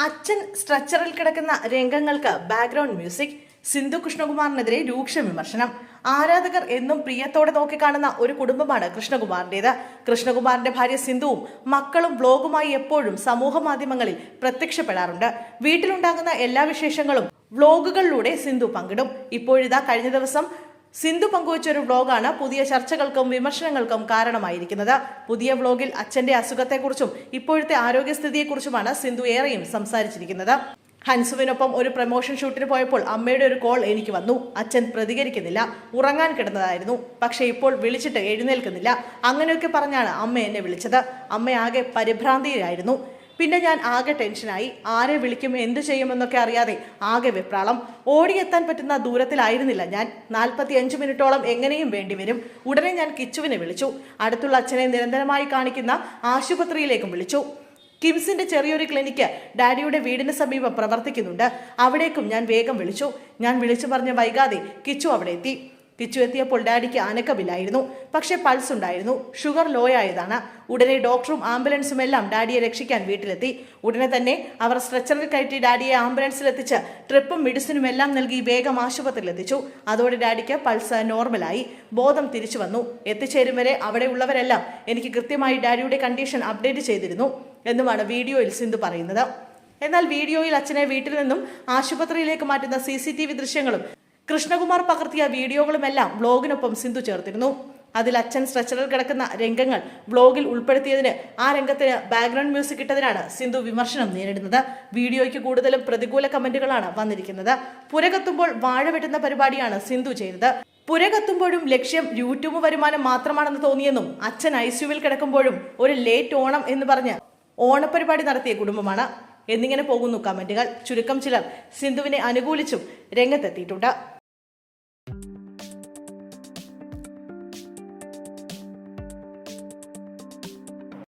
അച്ഛൻ സ്ട്രെച്ചറിൽ കിടക്കുന്ന രംഗങ്ങൾക്ക് background music. Sindhu കൃഷ്ണകുമാറിനെതിരെ രൂക്ഷ വിമർശനം. ആരാധകർ എന്നും പ്രിയത്തോടെ നോക്കിക്കാണുന്ന ഒരു കുടുംബമാണ് കൃഷ്ണകുമാറിന്റേത്. കൃഷ്ണകുമാറിന്റെ ഭാര്യ സിന്ധുവും മക്കളും വ്ലോഗുമായി എപ്പോഴും സമൂഹ മാധ്യമങ്ങളിൽ പ്രത്യക്ഷപ്പെടാറുണ്ട്. വീട്ടിലുണ്ടാകുന്ന എല്ലാ വിശേഷങ്ങളും വ്ലോഗുകളിലൂടെ സിന്ധു പങ്കിടും. ഇപ്പോഴിതാ കഴിഞ്ഞ ദിവസം സിന്ധു പങ്കുവച്ച ഒരു വ്ലോഗാണ് പുതിയ ചർച്ചകൾക്കും വിമർശനങ്ങൾക്കും കാരണമായിരിക്കുന്നത്. പുതിയ വ്ലോഗിൽ അച്ഛന്റെ അസുഖത്തെക്കുറിച്ചും ഇപ്പോഴത്തെ ആരോഗ്യസ്ഥിതിയെക്കുറിച്ചുമാണ് സിന്ധു ഏറെയും സംസാരിച്ചിരിക്കുന്നത്. ഹൻസുവിനൊപ്പം ഒരു പ്രൊമോഷൻ ഷൂട്ടിന് പോയപ്പോൾ അമ്മയുടെ ഒരു കോൾ എനിക്ക് വന്നു. അച്ഛൻ പ്രതികരിക്കുന്നില്ല, ഉറങ്ങാൻ കിടന്നതായിരുന്നു. പക്ഷെ ഇപ്പോൾ വിളിച്ചിട്ട് എഴുന്നേൽക്കുന്നില്ല. അങ്ങനെയൊക്കെ പറഞ്ഞാണ് അമ്മ എന്നെ വിളിച്ചത്. അമ്മയാകെ പരിഭ്രാന്തിയിലായിരുന്നു. പിന്നെ ഞാൻ ആകെ ടെൻഷനായി. ആരെ വിളിക്കും, എന്ത് ചെയ്യുമെന്നൊക്കെ അറിയാതെ ആകെ വെപ്രാളം. ഓടിയെത്താൻ പറ്റുന്ന ദൂരത്തിലായിരുന്നില്ല ഞാൻ. 45 മിനിറ്റോളം എങ്ങനെയും വേണ്ടിവരും. ഉടനെ ഞാൻ കിച്ചുവിനെ വിളിച്ചു. അടുത്തുള്ള അച്ഛനെ നിരന്തരമായി കാണിക്കുന്ന ആശുപത്രിയിലേക്കും വിളിച്ചു. കിംസിന്റെ ചെറിയൊരു ക്ലിനിക്ക് ഡാഡിയുടെ വീടിന് സമീപം പ്രവർത്തിക്കുന്നുണ്ട്. അവിടേക്കും ഞാൻ വേഗം വിളിച്ചു. ഞാൻ വിളിച്ചു പറഞ്ഞ വൈകാതെ കിച്ചു അവിടെ എത്തി. കിച്ചു എത്തിയപ്പോൾ ഡാഡിക്ക് അനക്കമില്ലായിരുന്നു. പക്ഷെ പൾസ് ഉണ്ടായിരുന്നു. ഷുഗർ ലോ ആയതാണ്. ഉടനെ ഡോക്ടറും ആംബുലൻസും എല്ലാം ഡാഡിയെ രക്ഷിക്കാൻ വീട്ടിലെത്തി. ഉടനെ തന്നെ അവർ സ്ട്രെച്ചറിൽ കയറ്റി ഡാഡിയെ ആംബുലൻസിലെത്തിച്ച് ട്രിപ്പും മെഡിസിനും എല്ലാം നൽകി വേഗം ആശുപത്രിയിൽ എത്തിച്ചു. അതോടെ ഡാഡിക്ക് പൾസ് നോർമലായി. ബോധം തിരിച്ചു വന്നു. എത്തിച്ചേരും വരെ അവിടെ ഉള്ളവരെല്ലാം എനിക്ക് കൃത്യമായി ഡാഡിയുടെ കണ്ടീഷൻ അപ്ഡേറ്റ് ചെയ്തിരുന്നു എന്നുമാണ് വീഡിയോയിൽ സിന്ധു പറയുന്നത്. എന്നാൽ വീഡിയോയിൽ അച്ഛനെ വീട്ടിൽ നിന്നും ആശുപത്രിയിലേക്ക് മാറ്റുന്ന CCTV ദൃശ്യങ്ങളും കൃഷ്ണകുമാർ പകർത്തിയ വീഡിയോകളുമെല്ലാം വ്ലോഗിനൊപ്പം സിന്ധു ചേർത്തിരുന്നു. അതിൽ അച്ഛൻ സ്ട്രെച്ചറിൽ കിടക്കുന്ന രംഗങ്ങൾ വ്ലോഗിൽ ഉൾപ്പെടുത്തിയതിന് ആ രംഗത്തിന് ബാക്ക്ഗ്രൗണ്ട് മ്യൂസിക് ഇട്ടതിനാണ് സിന്ധു വിമർശനം നേരിടുന്നത്. വീഡിയോയ്ക്ക് കൂടുതലും പ്രതികൂല കമന്റുകളാണ് വന്നിരിക്കുന്നത്. പുരകത്തുമ്പോൾ വാഴ വെട്ടുന്ന പരിപാടിയാണ് സിന്ധു ചെയ്തത്. പുരകത്തുമ്പോഴും ലക്ഷ്യം യൂട്യൂബ് വരുമാനം മാത്രമാണെന്ന് തോന്നിയെന്നും അച്ഛൻ ICUവിൽ കിടക്കുമ്പോഴും ഒരു ലേറ്റ് ഓണം എന്ന് പറഞ്ഞ് ഓണപ്പരിപാടി നടത്തിയ കുടുംബമാണ് എന്നിങ്ങനെ പോകുന്നു കമന്റുകൾ. ചുരുക്കം ചിലർ സിന്ധുവിനെ അനുകൂലിച്ചും രംഗത്തെത്തിയിട്ടുണ്ട്.